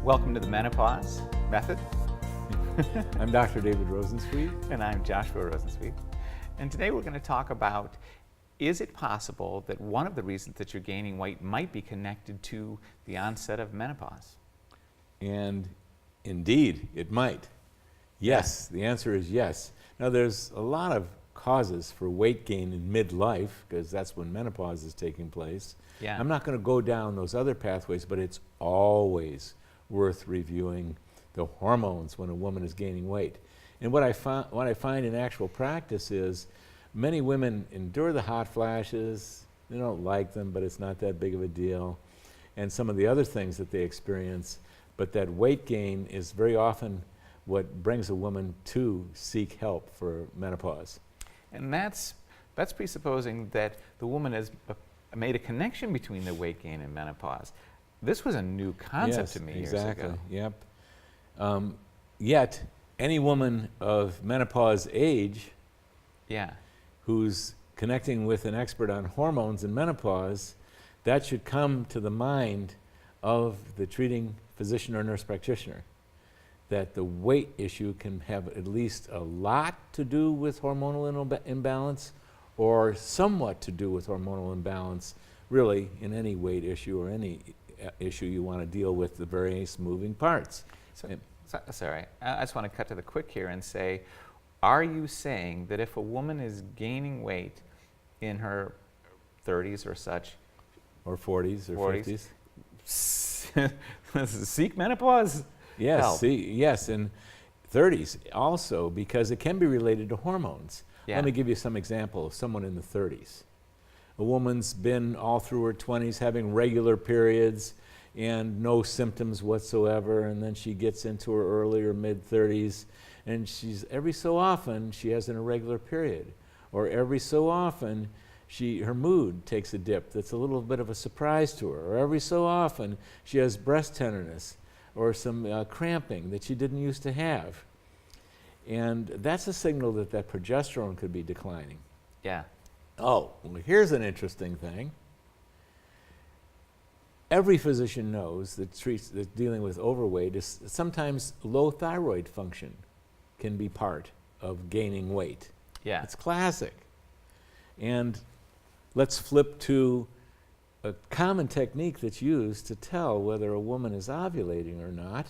Welcome to the Menopause Method. I'm Dr. David Rosensweet. And I'm Joshua Rosensweet. And today we're going to talk about, is it possible that one of the reasons that you're gaining weight might be connected to the onset of menopause? And indeed, it might. Yes, the answer is yes. Now, there's a lot of causes for weight gain in midlife, because that's when menopause is taking place. Yeah. I'm not going to go down those other pathways, but it's always worth reviewing the hormones when a woman is gaining weight. And what I find in actual practice is many women endure the hot flashes. They don't like them, but it's not that big of a deal. And some of the other things that they experience, but that weight gain is very often what brings a woman to seek help for menopause. And that's presupposing that the woman has made a connection between the weight gain and menopause. This was a new concept to me years ago. Yep. Yet, any woman of menopause age who's connecting with an expert on hormones and menopause, that should come to the mind of the treating physician or nurse practitioner, that the weight issue can have at least a lot to do with hormonal imbalance or somewhat to do with hormonal imbalance, really in any weight issue or any issue you want to deal with the various moving parts. Sorry, I just want to cut to the quick here and say, are you saying that if a woman is gaining weight in her 30s or such, or 40s or 50s, seek menopause? Yes, yes, and 30s also, because it can be related to hormones. Yeah. Let me give you some example of someone in the 30s. A woman's been all through her 20s having regular periods and no symptoms whatsoever, and then she gets into her early or mid-30s, and every so often she has an irregular period, or every so often her mood takes a dip that's a little bit of a surprise to her, or every so often she has breast tenderness or some cramping that she didn't used to have. And that's a signal that progesterone could be declining. Yeah. Oh, well, here's an interesting thing. Every physician knows that dealing with overweight is sometimes low thyroid function can be part of gaining weight. Yeah. It's classic. And let's flip to a common technique that's used to tell whether a woman is ovulating or not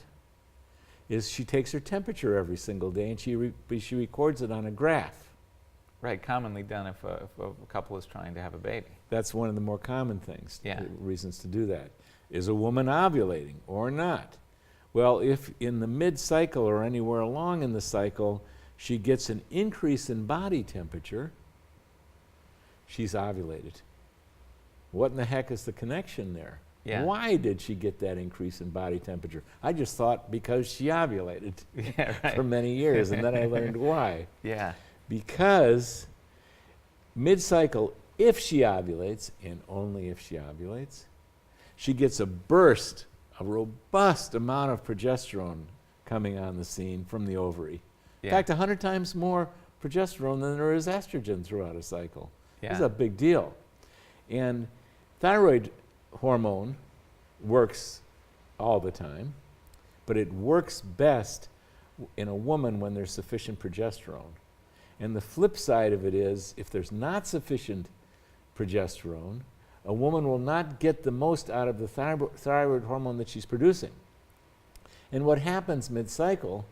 is she takes her temperature every single day and she records it on a graph. Right, commonly done if a couple is trying to have a baby. That's one of the more common things, Yeah. reasons to do that. Is a woman ovulating or not? Well, if in the mid-cycle or anywhere along in the cycle she gets an increase in body temperature, she's ovulated. What in the heck is the connection there? Yeah. Why did she get that increase in body temperature? I just thought because she ovulated for many years, and then I learned why. Yeah. Because mid-cycle, if she ovulates, and only if she ovulates, she gets a robust amount of progesterone coming on the scene from the ovary. Yeah. In fact, 100 times more progesterone than there is estrogen throughout a cycle. Yeah. This is a big deal. And thyroid hormone works all the time, but it works best in a woman when there's sufficient progesterone. And the flip side of it is, if there's not sufficient progesterone, a woman will not get the most out of the thyroid hormone that she's producing. And what happens mid-cycle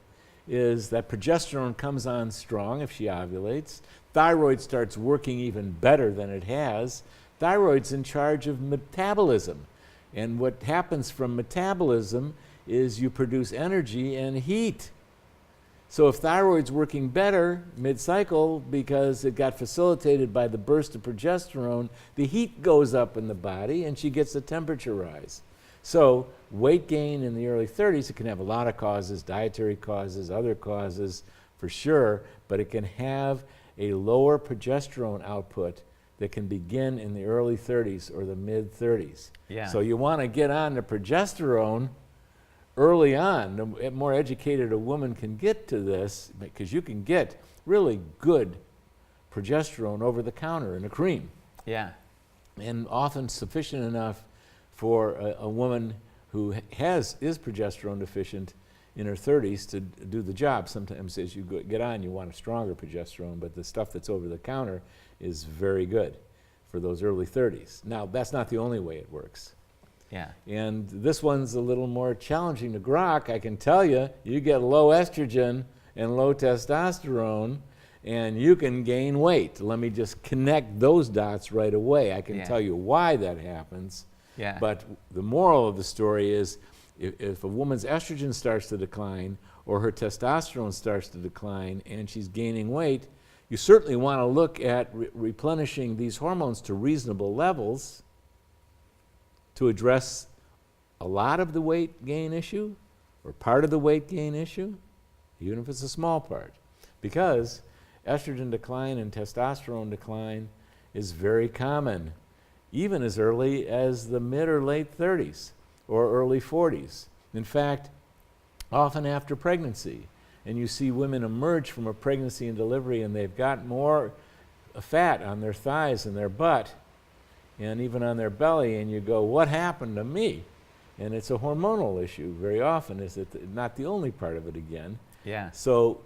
is that progesterone comes on strong if she ovulates. Thyroid starts working even better than it has. Thyroid's in charge of metabolism. And what happens from metabolism is you produce energy and heat. So if thyroid's working better mid-cycle because it got facilitated by the burst of progesterone, the heat goes up in the body and she gets a temperature rise. So weight gain in the early 30s, it can have a lot of causes, dietary causes, other causes for sure, but it can have a lower progesterone output that can begin in the early 30s or the mid-30s. Yeah. So you want to get on the progesterone early on. The more educated a woman can get to this, because you can get really good progesterone over the counter in a cream. Yeah. And often sufficient enough for a woman who is progesterone deficient in her 30s to do the job. Sometimes as you get on, you want a stronger progesterone, but the stuff that's over the counter is very good for those early 30s. Now, that's not the only way it works. Yeah. And this one's a little more challenging to grok. I can tell you, you get low estrogen and low testosterone, and you can gain weight. Let me just connect those dots right away. I can tell you why that happens. Yeah. But the moral of the story is, if a woman's estrogen starts to decline or her testosterone starts to decline and she's gaining weight, you certainly want to look at replenishing these hormones to reasonable levels to address a lot of the weight gain issue or part of the weight gain issue, even if it's a small part. Because estrogen decline and testosterone decline is very common, even as early as the mid or late 30s or early 40s. In fact, often after pregnancy. And you see women emerge from a pregnancy and delivery and they've got more fat on their thighs and their butt and even on their belly, and you go, what happened to me? And it's a hormonal issue very often, is it not the only part of it again. Yeah. So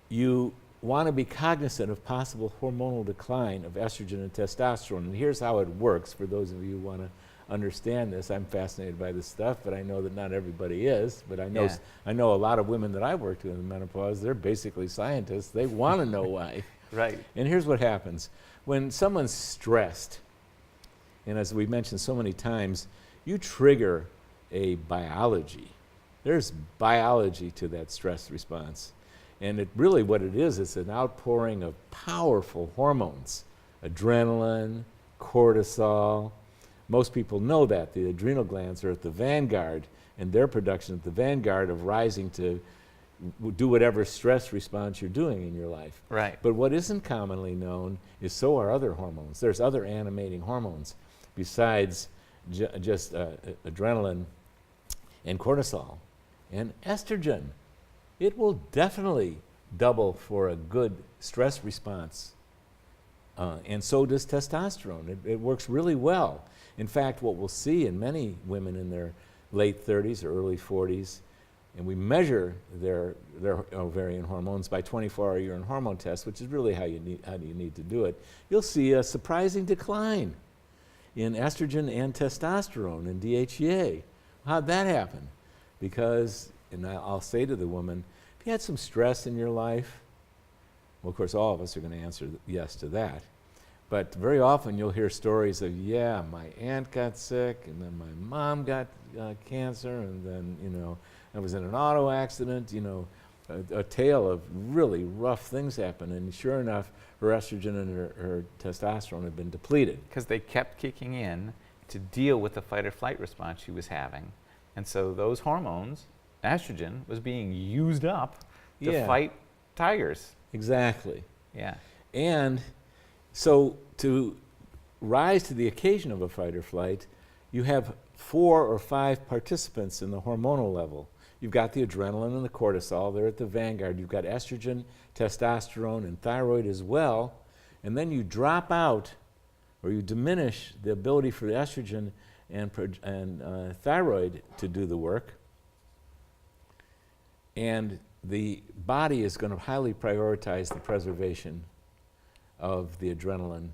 you want to be cognizant of possible hormonal decline of estrogen and testosterone. And here's how it works for those of you who want to understand this. I'm fascinated by this stuff, but I know that not everybody is. But I know a lot of women that I've worked with in menopause, they're basically scientists. They want to know why. Right. And here's what happens. When someone's stressed, and as we mentioned so many times, you trigger a biology. There's biology to that stress response. And really what it is, it's an outpouring of powerful hormones, adrenaline, cortisol. Most people know that. The adrenal glands are at the vanguard, and their production at the vanguard of rising to do whatever stress response you're doing in your life. Right. But what isn't commonly known is so are other hormones. There's other animating hormones besides just adrenaline and cortisol and estrogen. It will definitely double for a good stress response. And so does testosterone. It works really well. In fact, what we'll see in many women in their late 30s or early 40s, and we measure their ovarian hormones by 24-hour urine hormone test, which is really how you need to do it, you'll see a surprising decline in estrogen and testosterone and DHEA. How'd that happen? Because, and I'll say to the woman, if you had some stress in your life, well, of course, all of us are going to answer yes to that. But very often you'll hear stories of, yeah, my aunt got sick, and then my mom got cancer, and then, I was in an auto accident, a tale of really rough things happened. And sure enough, her estrogen and her testosterone had been depleted. Because they kept kicking in to deal with the fight or flight response she was having. And so those hormones, estrogen, was being used up to fight tigers. Exactly. Yeah. And so to rise to the occasion of a fight or flight, you have 4 or 5 participants in the hormonal level. You've got the adrenaline and the cortisol. They're at the vanguard. You've got estrogen, testosterone, and thyroid as well. And then you drop out, or you diminish the ability for the estrogen and thyroid to do the work. And the body is going to highly prioritize the preservation of the adrenaline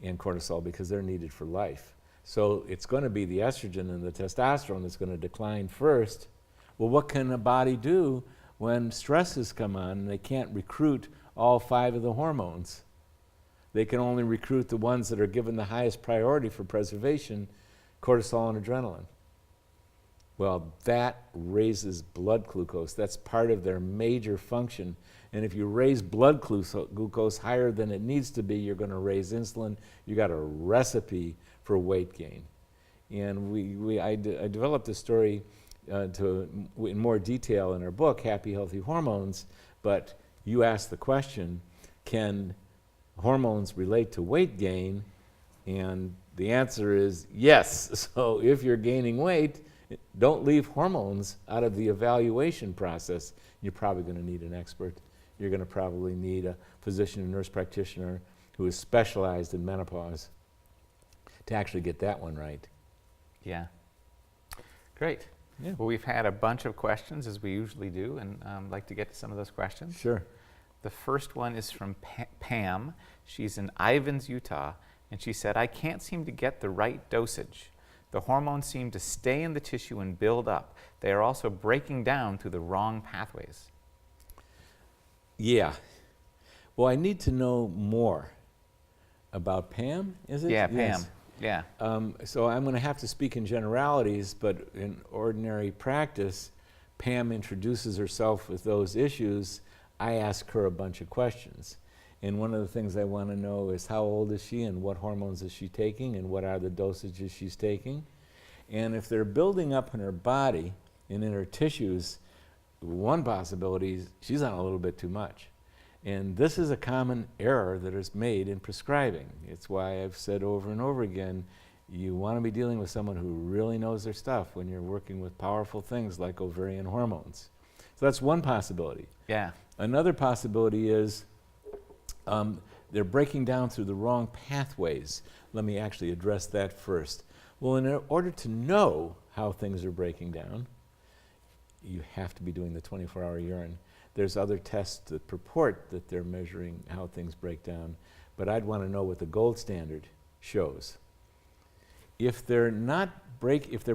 and cortisol because they're needed for life. So it's going to be the estrogen and the testosterone that's going to decline first. Well, what can a body do when stresses come on and they can't recruit all 5 of the hormones? They can only recruit the ones that are given the highest priority for preservation, cortisol and adrenaline. Well, that raises blood glucose. That's part of their major function. And if you raise blood glucose higher than it needs to be, you're going to raise insulin. You got a recipe for weight gain. And I developed a story in more detail in our book, Happy Healthy Hormones. But you asked the question, can hormones relate to weight gain? And the answer is yes. So if you're gaining weight, don't leave hormones out of the evaluation process. You're probably going to need an expert. You're going to probably need a physician and nurse practitioner who is specialized in menopause to actually get that one right. Yeah. Great. Yeah. Well, we've had a bunch of questions, as we usually do, and I'd like to get to some of those questions. Sure. The first one is from Pam. She's in Ivins, Utah, and she said, I can't seem to get the right dosage. The hormones seem to stay in the tissue and build up. They are also breaking down through the wrong pathways. Yeah. Well, I need to know more about Pam, is it? Yeah, Pam. Yes. Yeah. So I'm going to have to speak in generalities, but in ordinary practice, Pam introduces herself with those issues. I ask her a bunch of questions. And one of the things I want to know is how old is she and what hormones is she taking and what are the dosages she's taking. And if they're building up in her body and in her tissues, one possibility is she's on a little bit too much. And this is a common error that is made in prescribing. It's why I've said over and over again, you want to be dealing with someone who really knows their stuff when you're working with powerful things like ovarian hormones. So that's one possibility. Yeah. Another possibility is they're breaking down through the wrong pathways. Let me actually address that first. Well, in order to know how things are breaking down, you have to be doing the 24-hour urine. There's other tests that purport that they're measuring how things break down, but I'd want to know what the gold standard shows. If they're not if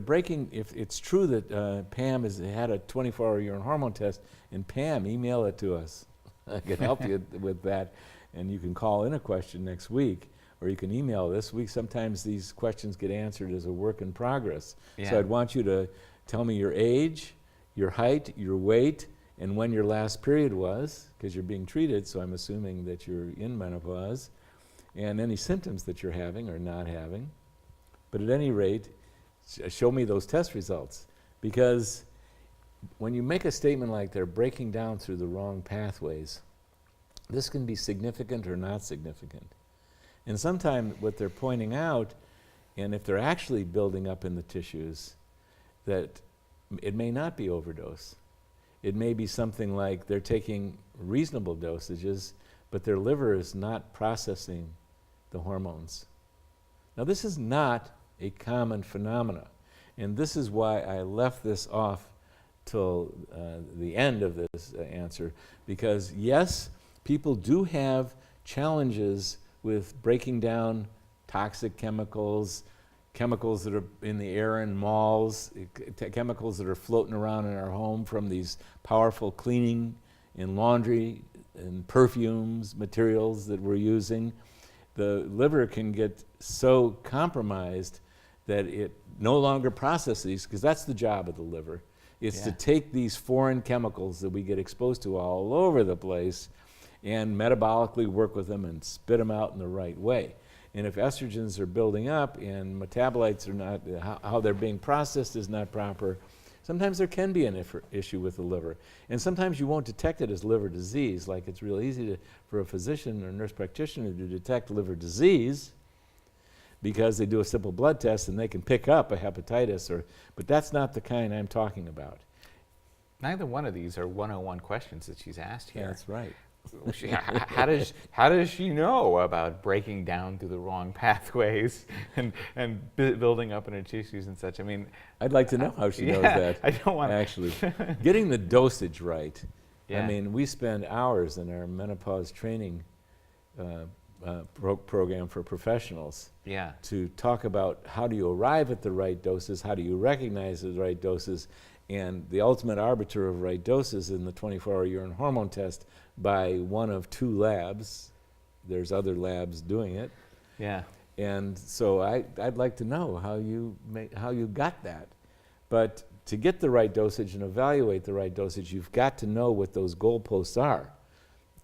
it's true that Pam has had a 24-hour urine hormone test, and Pam, email it to us. I can help you with that, and you can call in a question next week, or you can email this week. Sometimes these questions get answered as a work in progress. Yeah. So I'd want you to tell me your age, your height, your weight, and when your last period was, because you're being treated, so I'm assuming that you're in menopause, and any symptoms that you're having or not having. But at any rate, show me those test results, because when you make a statement like they're breaking down through the wrong pathways, this can be significant or not significant. And sometimes what they're pointing out, and if they're actually building up in the tissues, that it may not be overdose. It may be something like they're taking reasonable dosages, but their liver is not processing the hormones. Now, this is not a common phenomena, and this is why I left this off till the end of this answer, because yes, people do have challenges with breaking down toxic chemicals, chemicals that are in the air in malls, chemicals that are floating around in our home from these powerful cleaning and laundry and perfumes, materials that we're using. The liver can get so compromised that it no longer processes, because that's the job of the liver. It's to take these foreign chemicals that we get exposed to all over the place and metabolically work with them and spit them out in the right way. And if estrogens are building up and metabolites are not, how they're being processed is not proper, sometimes there can be an issue with the liver. And sometimes you won't detect it as liver disease. Like, it's real easy for a physician or nurse practitioner to detect liver disease because they do a simple blood test and they can pick up a hepatitis, but that's not the kind I'm talking about. Neither one of these are 101 questions that she's asked here. That's right. How does she know about breaking down through the wrong pathways and building up in her tissues and such? I mean, I'd like to know how she knows that. I don't want actually getting the dosage right. Yeah. I mean, we spend hours in our menopause training program for professionals to talk about how do you arrive at the right doses, how do you recognize the right doses, and the ultimate arbiter of right doses in the 24-hour urine hormone test by one of two labs. There's other labs doing it. Yeah. And so I'd like to know how you got that. But to get the right dosage and evaluate the right dosage, you've got to know what those goalposts are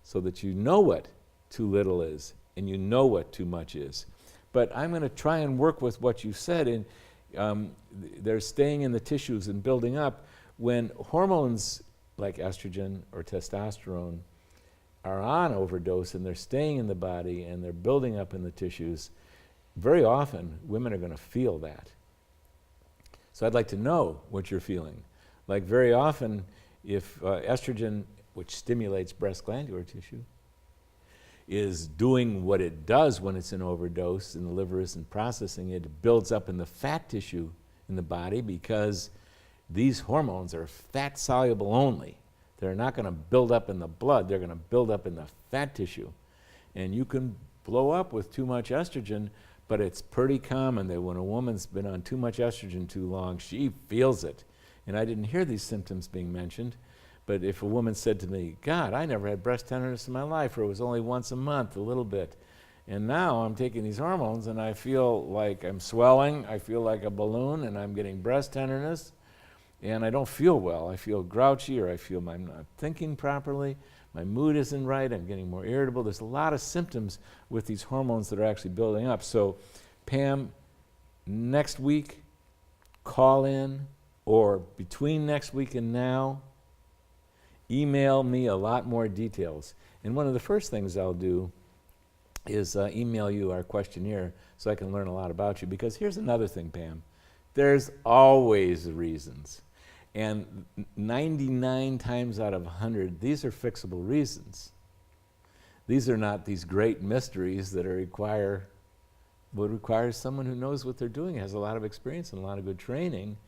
so that you know what too little is and you know what too much is. But I'm going to try and work with what you said, and they're staying in the tissues and building up. When hormones like estrogen or testosterone are on overdose and they're staying in the body and they're building up in the tissues, very often women are going to feel that. So I'd like to know what you're feeling. Like, very often, if estrogen, which stimulates breast glandular tissue, is doing what it does when it's in overdose and the liver isn't processing it, it builds up in the fat tissue in the body because These hormones are fat soluble only. They're not going to build up in the blood. They're going to build up in the fat tissue. And you can blow up with too much estrogen, but it's pretty common that when a woman's been on too much estrogen too long, she feels it. And I didn't hear these symptoms being mentioned, but if a woman said to me, God, I never had breast tenderness in my life, or it was only once a month, a little bit. And now I'm taking these hormones and I feel like I'm swelling, I feel like a balloon, and I'm getting breast tenderness, and I don't feel well. I feel grouchy, or I feel I'm not thinking properly, my mood isn't right, I'm getting more irritable. There's a lot of symptoms with these hormones that are actually building up. So Pam, next week, call in, or between next week and now, email me a lot more details. And one of the first things I'll do is email you our questionnaire so I can learn a lot about you. Because here's another thing, Pam. There's always reasons. And 99 times out of 100, these are fixable reasons. These are not these great mysteries that would require someone who knows what they're doing, has a lot of experience and a lot of good training.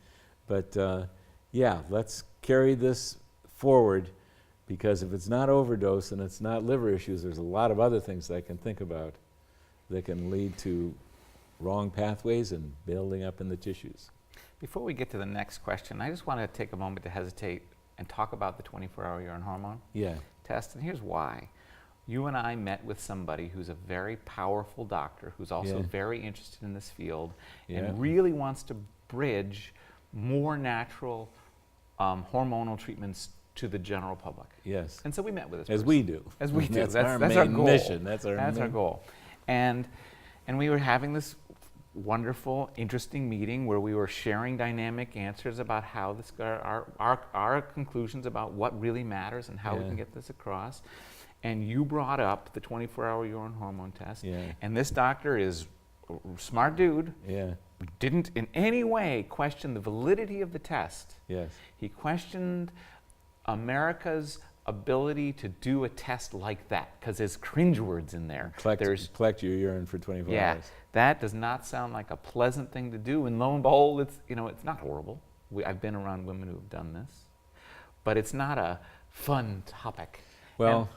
But yeah, let's carry this forward, because if it's not overdose and it's not liver issues, there's a lot of other things that I can think about that can lead to wrong pathways and building up in the tissues. Before we get to the next question, I just want to take a moment to hesitate and talk about the 24-hour urine hormone test, and here's why. You and I met with somebody who's a very powerful doctor, who's also very interested in this field, and really wants to bridge more natural hormonal treatments to the general public. Yes. And so we met with this As person. we do. As we do. That's That's our our main goal. mission. That's our goal. And we were having this wonderful, interesting meeting where we were sharing dynamic answers about how this, our conclusions about what really matters and how we can get this across. And you brought up the 24-hour urine hormone test. And this doctor is a smart dude. Didn't in any way question the validity of the test. He questioned America's ability to do a test like that, because there's cringe words in there. Collect your urine for 24 hours. That does not sound like a pleasant thing to do, and lo and behold, it's not horrible. I've been around women who have done this, but it's not a fun topic. Well,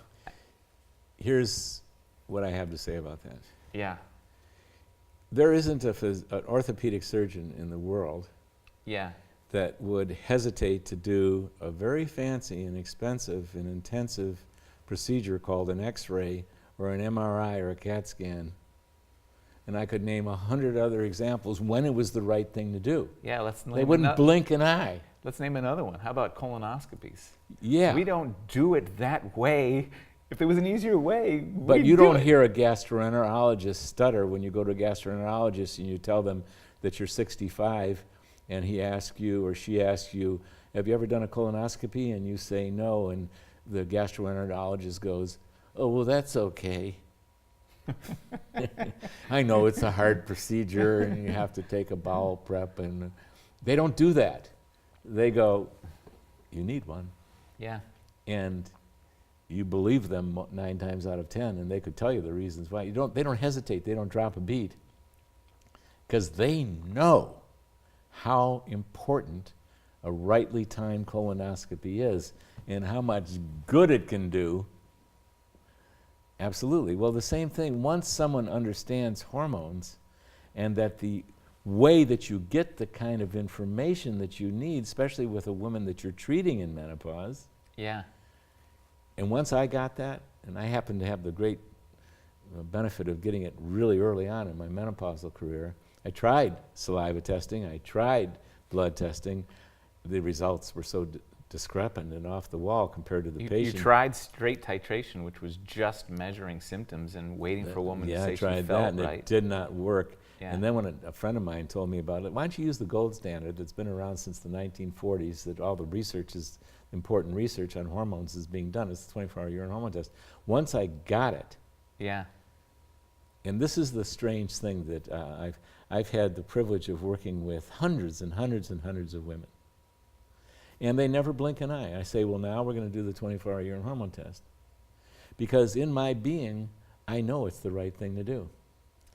here's what I have to say about that. There isn't an orthopedic surgeon in the world that would hesitate to do a very fancy and expensive and intensive procedure called an X-ray or an MRI or a CAT scan. And I could name 100 other examples when it was the right thing to do. They wouldn't blink an eye. Let's name another one. How about colonoscopies? We don't do it that way. If there was an easier way, but you don't hear a gastroenterologist stutter when you go to a gastroenterologist and you tell them that you're 65 and he asks you or she asks you, have you ever done a colonoscopy? And you say no, and the gastroenterologist goes, oh, well, that's okay. I know it's a hard procedure and you have to take a bowel prep, and they don't do that. They go, you need one. And you believe them 9 times out of 10, and they could tell you the reasons why. They don't hesitate, they don't drop a beat, because they know how important a rightly timed colonoscopy is and how much good it can do. Absolutely. Well, the same thing, once someone understands hormones and that the way that you get the kind of information that you need, especially with a woman that you're treating in menopause. And once I got that, and I happened to have the great benefit of getting it really early on in my menopausal career, I tried saliva testing, I tried blood testing. The results were so discrepant and off the wall compared to the patient. You tried straight titration, which was just measuring symptoms and waiting for a woman to say she felt right. I tried that, and it did not work. And then when a friend of mine told me about it, why don't you use the gold standard that's been around since the 1940s, that all the research is, important research on hormones is being done. It's the 24-hour urine hormone test. Once I got it, and this is the strange thing that I've had the privilege of working with hundreds and hundreds and hundreds of women. And they never blink an eye. I say, well, now we're going to do the 24-hour urine hormone test. Because in my being, I know it's the right thing to do.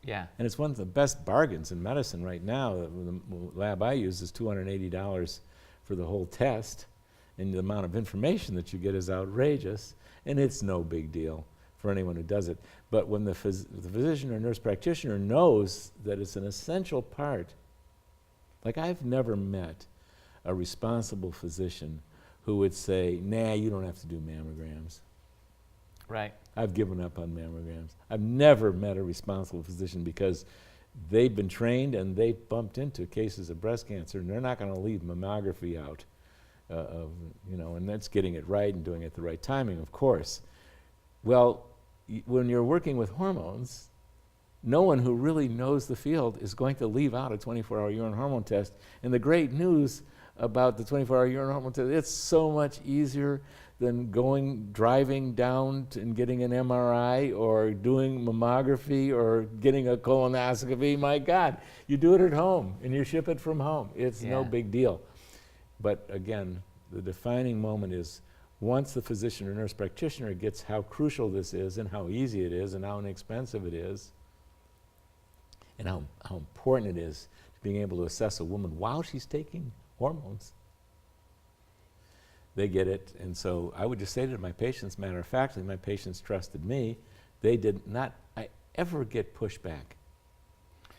And it's one of the best bargains in medicine right now. The lab I use is $280 for the whole test, and the amount of information that you get is outrageous, and it's no big deal for anyone who does it. But when the physician or nurse practitioner knows that it's an essential part, like I've never met a responsible physician who would say, nah, you don't have to do mammograms. Right. I've given up on mammograms. I've never met a responsible physician because they've been trained and they bumped into cases of breast cancer, and they're not going to leave mammography out and that's getting it right and doing it at the right timing, of course. Well, when you're working with hormones, no one who really knows the field is going to leave out a 24-hour urine hormone test. And the great news about the 24-hour urine hormone test, it's so much easier than driving down and getting an MRI or doing mammography or getting a colonoscopy. My God, you do it at home and you ship it from home. It's no big deal. But again, the defining moment is once the physician or nurse practitioner gets how crucial this is and how easy it is and how inexpensive it is and how important it is to being able to assess a woman while she's taking hormones, they get it. And so I would just say to my patients, matter of factly, my patients trusted me. They did not ever get pushback.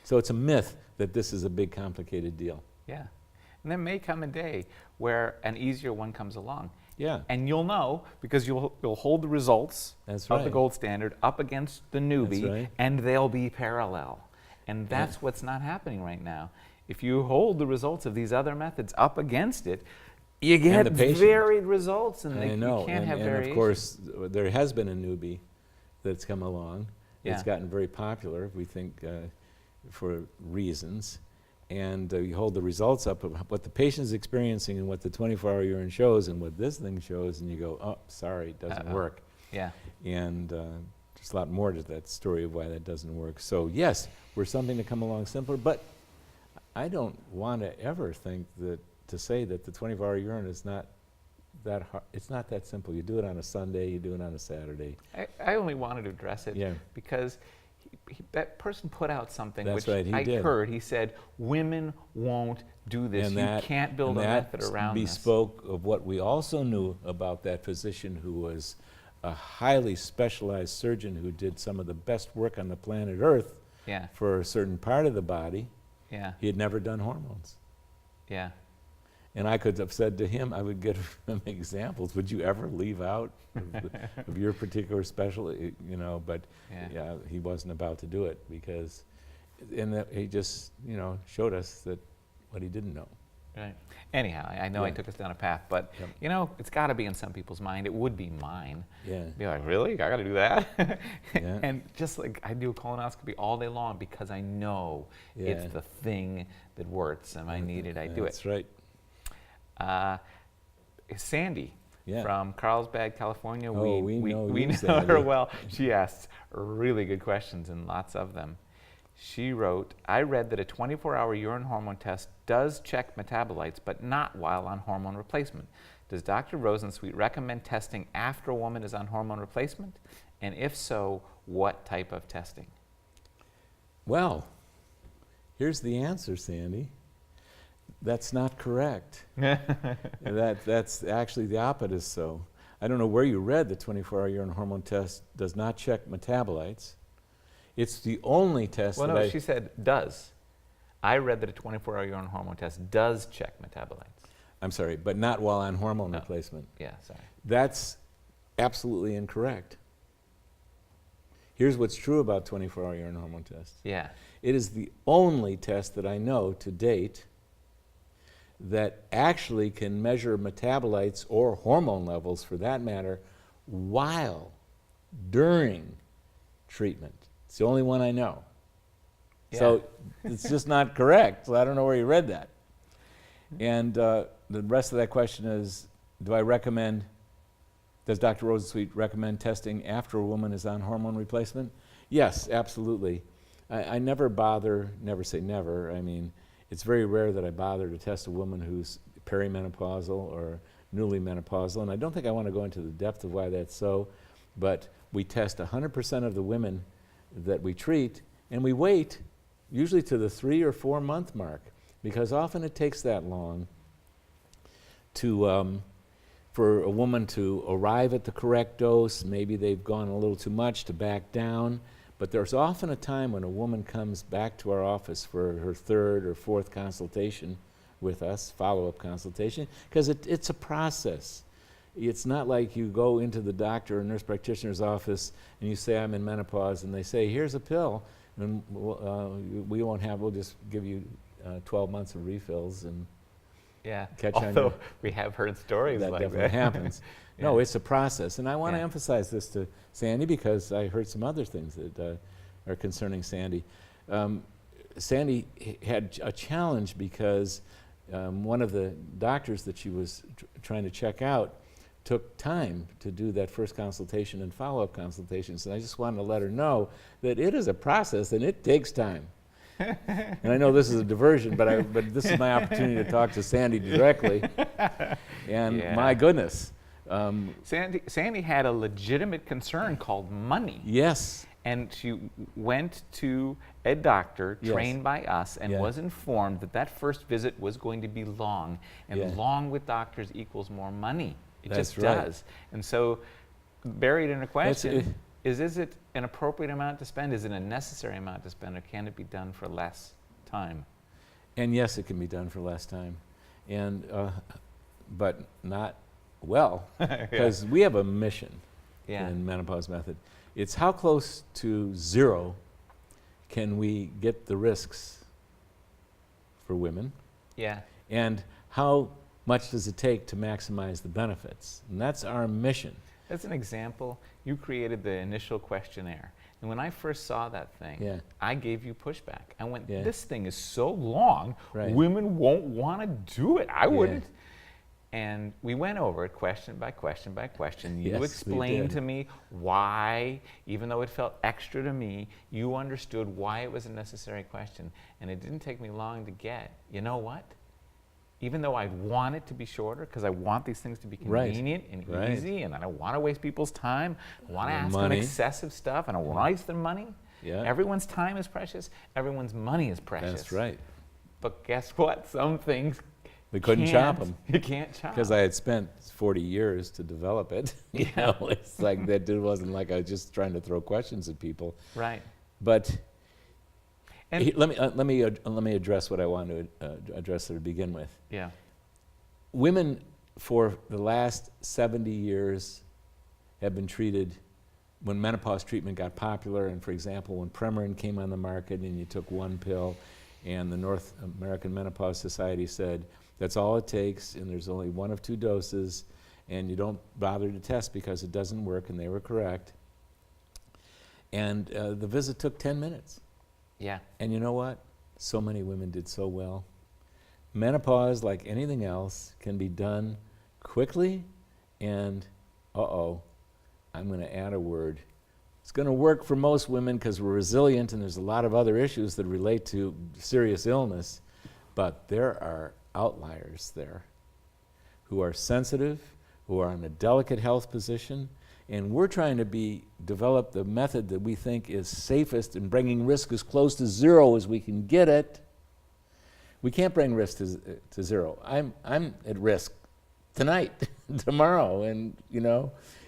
So it's a myth that this is a big, complicated deal. Yeah. And there may come a day where an easier one comes along. Yeah. And you'll know because you'll hold the results That's of right. the gold standard up against the newbie, That's right. and they'll be parallel. And that's what's not happening right now. If you hold the results of these other methods up against it, you get varied results, and you can't have variation. And of course, there has been a newbie that's come along. It's gotten very popular, we think, for reasons. And you hold the results up of what the patient is experiencing and what the 24-hour urine shows and what this thing shows, and you go, oh, sorry, it doesn't work. Yeah. And there's a lot more to that story of why that doesn't work. So yes, we're something to come along simpler, but I don't want to ever think that to say that the 24-hour urine is not that hard. It's not that simple. You do it on a Sunday, you do it on a Saturday. I only wanted to address it because that person put out something which I heard. He said, women won't do this. And you can't build a method around this. And that bespoke of what we also knew about that physician who was a highly specialized surgeon who did some of the best work on the planet Earth for a certain part of the body. Yeah. He had never done hormones. Yeah. And I could have said to him, I would give him examples. Would you ever leave out of your particular specialty, but he wasn't about to do it because he just, showed us that what he didn't know. Right. Anyhow, I know I took us down a path, but it's got to be in some people's mind. It would be mine. Yeah. Be like, really? I got to do that? Yeah. And just like I do a colonoscopy all day long because I know it's the thing that works, and I need it, I do it. That's right. Sandy from Carlsbad, California. We know her well. She asks really good questions and lots of them. She wrote, I read that a 24-hour urine hormone test does check metabolites, but not while on hormone replacement. Does Dr. Rosensweet recommend testing after a woman is on hormone replacement? And if so, what type of testing? Well, here's the answer, Sandy. That's not correct. That's actually the opposite is so. I don't know where you read the 24-hour urine hormone test does not check metabolites. It's the only test she said does. I read that a 24-hour urine hormone test does check metabolites. I'm sorry, but not while on hormone replacement. Yeah, sorry. That's absolutely incorrect. Here's what's true about 24-hour urine hormone tests. Yeah. It is the only test that I know to date that actually can measure metabolites or hormone levels, for that matter, during treatment. It's the only one I know. Yeah. So it's just not correct. So I don't know where you read that. And the rest of that question is, does Dr. Rosensweet recommend testing after a woman is on hormone replacement? Yes, absolutely. I never say never. I mean, it's very rare that I bother to test a woman who's perimenopausal or newly menopausal, and I don't think I want to go into the depth of why that's so, but we test 100% of the women that we treat, and we wait usually to the 3 or 4 month mark, because often it takes that long to for a woman to arrive at the correct dose. Maybe they've gone a little too much, to back down. But there's often a time when a woman comes back to our office for her third or fourth consultation with us, follow-up consultation, because it's a process. It's not like you go into the doctor or nurse practitioner's office and you say, I'm in menopause, and they say, here's a pill, and we'll just give you 12 months of refills and Yeah, catch on although your- we have heard stories that like definitely that. happens. Yeah. No, it's a process, and I want to Yeah. emphasize this to Sandy because I heard some other things that are concerning Sandy. Sandy had a challenge because one of the doctors that she was trying to check out took time to do that first consultation and follow-up consultations, and I just wanted to let her know that it is a process and it takes time. And I know this is a diversion, but this is my opportunity to talk to Sandy directly. And Yeah. my goodness, Sandy had a legitimate concern called money. yes, And she went to a doctor Yes. trained by us and Yeah. was informed that that first visit was going to be long. And Yeah. long with doctors equals more money. It That's just right. does. And so, buried in a That's question it. is it an appropriate amount to spend? Is it a necessary amount to spend? Or can it be done for less time? and yes, it can be done for less time, and but not well, because we have a mission Yeah. in Menopause Method. It's how close to zero can we get the risks for women, Yeah. and how much does it take to maximize the benefits? And that's our mission. As an example, you created the initial questionnaire. And when I first saw that thing, Yeah. I gave you pushback. I went, Yeah. this thing is so long, Right. women won't want to do it. I wouldn't. And we went over it question by question by question. You Yes, we explained did. to me why, even though it felt extra to me, you understood why it was a necessary question. And it didn't take me long to get, you know what? Even though I want it to be shorter, because I want these things to be Right. convenient and Right. easy, and I don't want to waste people's time, I want to And ask them money. excessive stuff, and I want to waste their money. Yeah. Everyone's time is precious, everyone's money is precious. That's right. But guess what? Some things We couldn't chop can't- them. You can't chop. Because I had spent 40 years to develop it. You know, it's like that. It wasn't like I was just trying to throw questions at people. Right. But And let me address what I want to address to begin with. yeah. Women for the last 70 years have been treated, when menopause treatment got popular, and for example, when Premarin came on the market and you took one pill, and the North American Menopause Society said, that's all it takes, and there's only one of two doses, and you don't bother to test because it doesn't work, and they were correct. And the visit took 10 minutes. Yeah. And you know what? So many women did so well. Menopause, like anything else, can be done quickly, and I'm going to add a word. It's going to work for most women because we're resilient, and there's a lot of other issues that relate to serious illness, but there are outliers there who are sensitive, who are in a delicate health position, and we're trying to develop the method that we think is safest in bringing risk as close to zero as we can get it. We can't bring risk to zero. I'm at risk tonight, tomorrow, and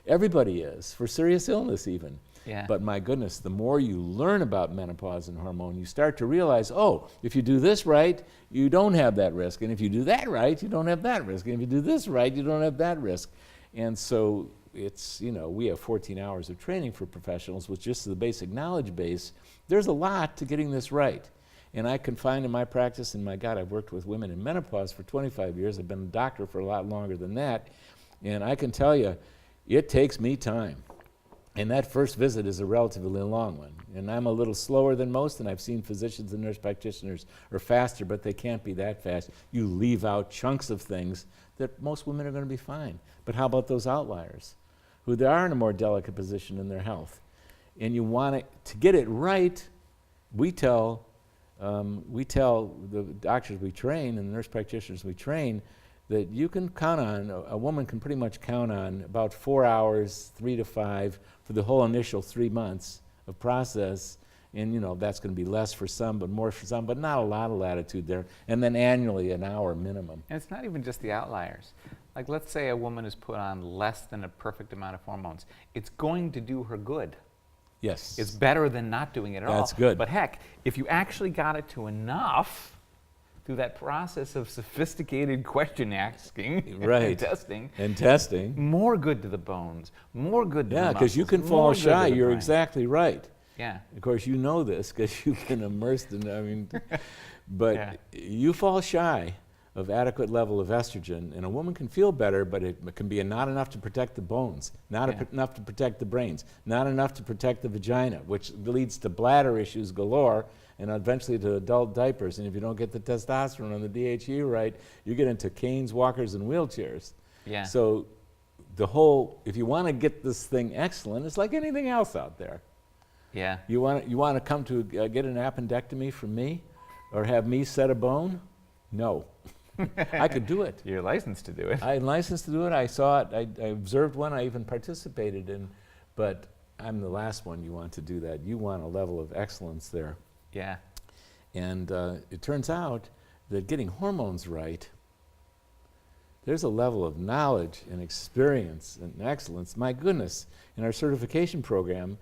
everybody is, for serious illness even. Yeah. But my goodness, the more you learn about menopause and hormone, you start to realize, oh, if you do this right, you don't have that risk. And if you do that right, you don't have that risk. And if you do this right, you don't have that risk. And so it's, we have 14 hours of training for professionals with just the basic knowledge base. There's a lot to getting this right. And I can find in my practice, and my God, I've worked with women in menopause for 25 years. I've been a doctor for a lot longer than that. And I can tell you, it takes me time. And that first visit is a relatively long one. And I'm a little slower than most, and I've seen physicians and nurse practitioners are faster, but they can't be that fast. You leave out chunks of things that most women are going to be fine. But how about those outliers who they are in a more delicate position in their health? And you want to get it right. We tell the doctors we train and the nurse practitioners we train that you can count on, a woman can pretty much count on about 4 hours, 3 to 5, for the whole initial 3 months of process, And that's going to be less for some, but more for some, but not a lot of latitude there. And then annually, an hour minimum. And it's not even just the outliers. Like, let's say a woman is put on less than a perfect amount of hormones. It's going to do her good. Yes. It's better than not doing it at all. That's good. But heck, if you actually got it to enough through that process of sophisticated question asking Right. and testing, more good to the bones, more good to the muscles. Yeah, because you can fall more good to shy. the You're brain. exactly right. Yeah. Of course, you know this because you've been immersed in, but Yeah. you fall shy of adequate level of estrogen, and a woman can feel better, but it can be not enough to protect the bones, not enough to protect the brains, not enough to protect the vagina, which leads to bladder issues galore, and eventually to adult diapers. And if you don't get the testosterone and the DHE right, you get into canes, walkers, and wheelchairs. Yeah. So if you want to get this thing excellent, it's like anything else out there. Yeah. You want to come to get an appendectomy from me, or have me set a bone? No. I could do it. You're licensed to do it. I'm licensed to do it. I saw it. I observed one. I even participated in. But I'm the last one you want to do that. You want a level of excellence there. Yeah. And it turns out that getting hormones right, there's a level of knowledge and experience and excellence. My goodness, in our certification program,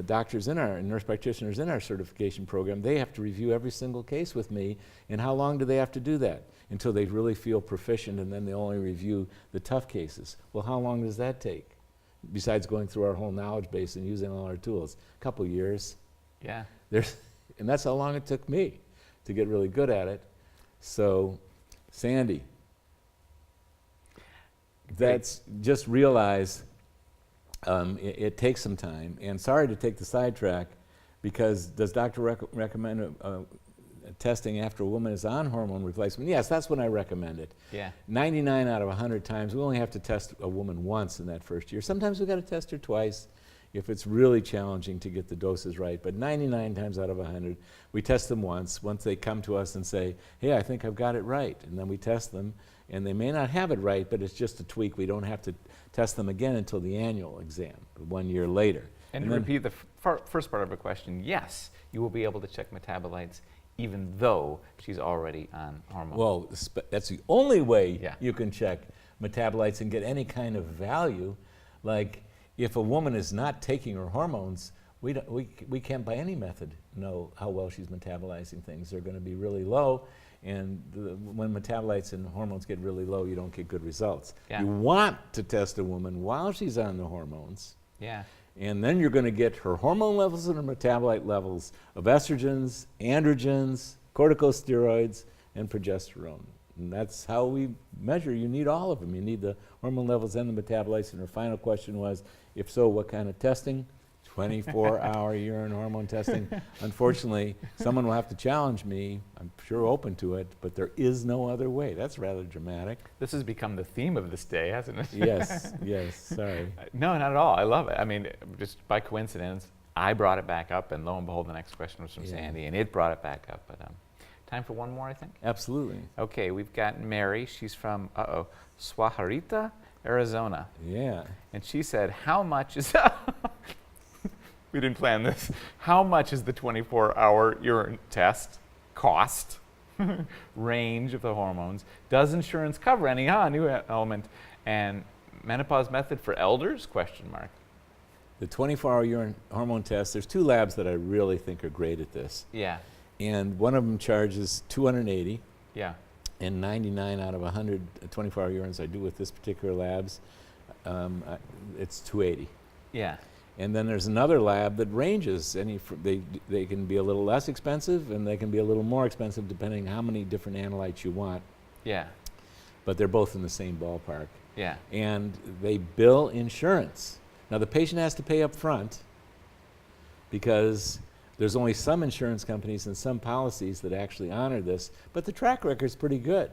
doctors and nurse practitioners in our certification program, they have to review every single case with me. And how long do they have to do that? Until they really feel proficient, and then they only review the tough cases. Well, how long does that take? Besides going through our whole knowledge base and using all our tools? A couple years. Yeah. And that's how long it took me to get really good at it. So, Sandy, that's just realize it takes some time. And sorry to take the sidetrack, because does doctor recommend testing after a woman is on hormone replacement? Yes, that's when I recommend it. Yeah. 99 out of 100 times, we only have to test a woman once in that first year. Sometimes we've got to test her twice if it's really challenging to get the doses right. But 99 times out of 100, we test them once they come to us and say, hey, I think I've got it right. And then we test them, and they may not have it right, but it's just a tweak. We don't have to test them again until the annual exam, 1 year later. And to repeat the first part of her question, yes, you will be able to check metabolites even though she's already on hormone. Well, that's the only way Yeah. you can check metabolites and get any kind of value. Like, if a woman is not taking her hormones, we can't by any method know how well she's metabolizing things. They're going to be really low, and when metabolites and hormones get really low, you don't get good results. Yeah. You want to test a woman while she's on the hormones, Yeah. and then you're going to get her hormone levels and her metabolite levels of estrogens, androgens, corticosteroids, and progesterone. And that's how we measure. You need all of them. You need the hormone levels and the metabolites. And her final question was, if so, what kind of testing? 24-hour urine hormone testing. Unfortunately, someone will have to challenge me. I'm sure open to it, but there is no other way. That's rather dramatic. This has become the theme of this day, hasn't it? Yes, sorry. No, not at all. I love it. I mean, just by coincidence, I brought it back up, and lo and behold, the next question was from Yeah. Sandy, and it brought it back up. But time for one more, I think. Absolutely. Okay, we've got Mary. She's from Swaharita, Arizona, Yeah. and she said, "How much is?" We didn't plan this. How much is the 24-hour urine test cost? Range of the hormones. Does insurance cover any new element? And menopause method for elders? Question mark. The 24-hour urine hormone test, there's two labs that I really think are great at this. Yeah. And one of them charges $280, Yeah. and 99 out of 100 24-hour urines I do with this particular labs, it's $280. Yeah. And then there's another lab that ranges. They can be a little less expensive, and they can be a little more expensive depending how many different analytes you want. Yeah. But they're both in the same ballpark. Yeah. And they bill insurance. Now, the patient has to pay up front because there's only some insurance companies and some policies that actually honor this, but the track record's pretty good.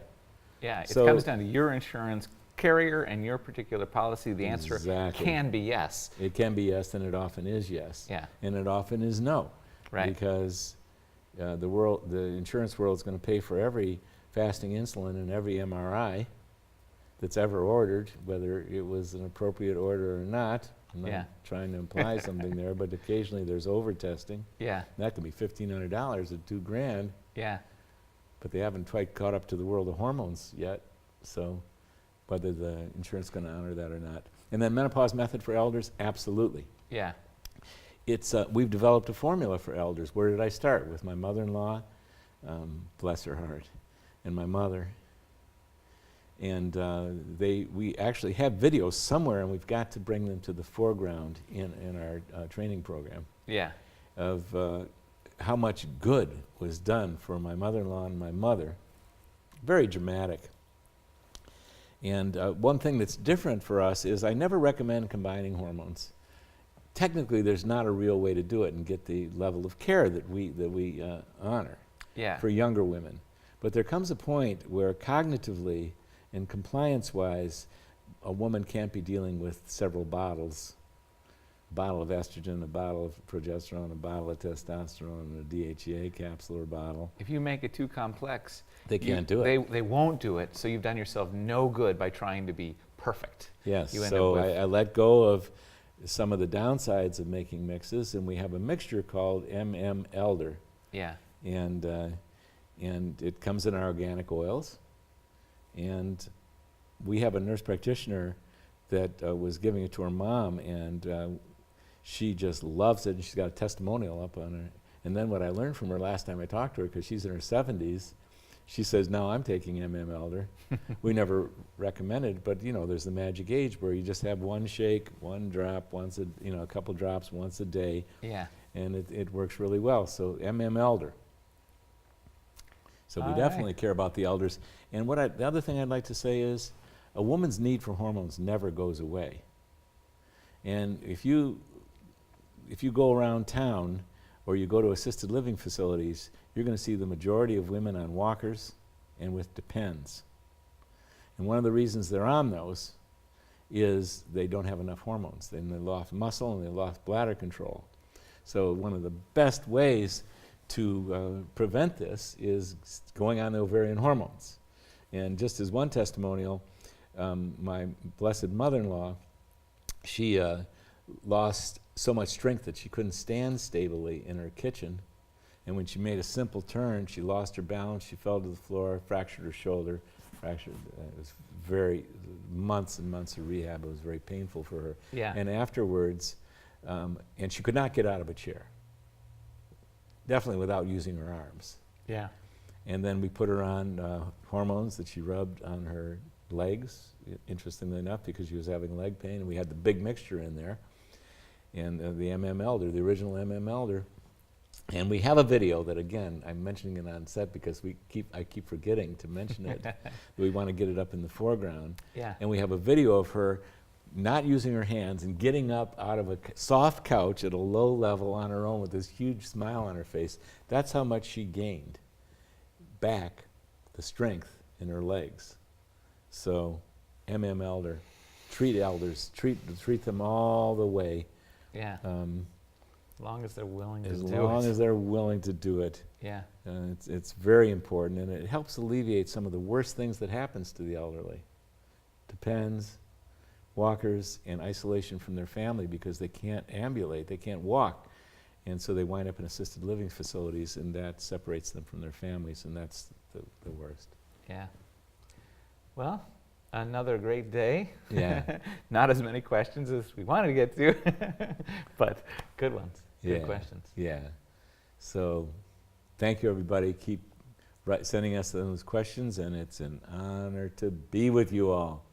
Yeah. It So- comes down to your insurance carrier and your particular policy. The answer Exactly. can be yes. It can be yes, and it often is yes. Yeah. And it often is no. Right. Because the insurance world is going to pay for every fasting insulin and every MRI that's ever ordered, whether it was an appropriate order or not. I'm not Yeah. trying to imply something there, but occasionally there's over-testing. Yeah. That could be $1,500 at $2,000, Yeah. but they haven't quite caught up to the world of hormones yet, so whether the insurance is going to honor that or not. And then menopause method for elders, absolutely. Yeah. It's we've developed a formula for elders. Where did I start? With my mother-in-law, bless her heart, and my mother. And we actually have videos somewhere, and we've got to bring them to the foreground in our training program Yeah. of how much good was done for my mother-in-law and my mother. Very dramatic. And one thing that's different for us is I never recommend combining hormones. Technically, there's not a real way to do it and get the level of care that we honor Yeah. for younger women. But there comes a point where cognitively and compliance-wise, a woman can't be dealing with several bottles. A bottle of estrogen, a bottle of progesterone, a bottle of testosterone, a DHEA capsule or bottle. If you make it too complex, They can't do it. They won't do it, so you've done yourself no good by trying to be perfect. Yes, You end so up with I let go of some of the downsides of making mixes, and we have a mixture called Elder. Yeah. And it comes in our organic oils. And we have a nurse practitioner that was giving it to her mom, and she just loves it, and she's got a testimonial up on her. And then what I learned from her last time I talked to her, because she's in her 70s, she says, now I'm taking Elder. We never recommended, but there's the magic age where you just have one shake, one drop, a couple drops once a day. Yeah. And it works really well. So Elder. So we All definitely right. care about the elders. And the other thing I'd like to say is a woman's need for hormones never goes away. And if you go around town or you go to assisted living facilities, you're going to see the majority of women on walkers and with Depends. And one of the reasons they're on those is they don't have enough hormones. They lost muscle and they lost bladder control. So one of the best ways to prevent this is going on the ovarian hormones. And just as one testimonial, my blessed mother-in-law, she lost so much strength that she couldn't stand stably in her kitchen. And when she made a simple turn, she lost her balance, she fell to the floor, fractured her shoulder, it was months and months of rehab. It was very painful for her. Yeah. And afterwards, and she could not get out of a chair. Definitely without using her arms. Yeah. And then we put her on hormones that she rubbed on her legs, interestingly enough, because she was having leg pain, and we had the big mixture in there. And the Elder, the original Elder. And we have a video that, again, I'm mentioning it on set because I keep forgetting to mention it. We want to get it up in the foreground. Yeah. And we have a video of her not using her hands and getting up out of a soft couch at a low level on her own with this huge smile on her face. That's how much she gained back the strength in her legs. So Elder, treat elders, treat them all the way. Yeah. As long as they're willing to do it. As long as they're willing to do it. Yeah. It's very important, and it helps alleviate some of the worst things that happens to the elderly. Depends, walkers, and isolation from their family because they can't ambulate, they can't walk. And so they wind up in assisted living facilities, and that separates them from their families, and that's the worst. Yeah. Well, another great day. Yeah. Not as many questions as we wanted to get to, but good ones. Good questions. Yeah. So thank you, everybody. Keep sending us those questions, and it's an honor to be with you all.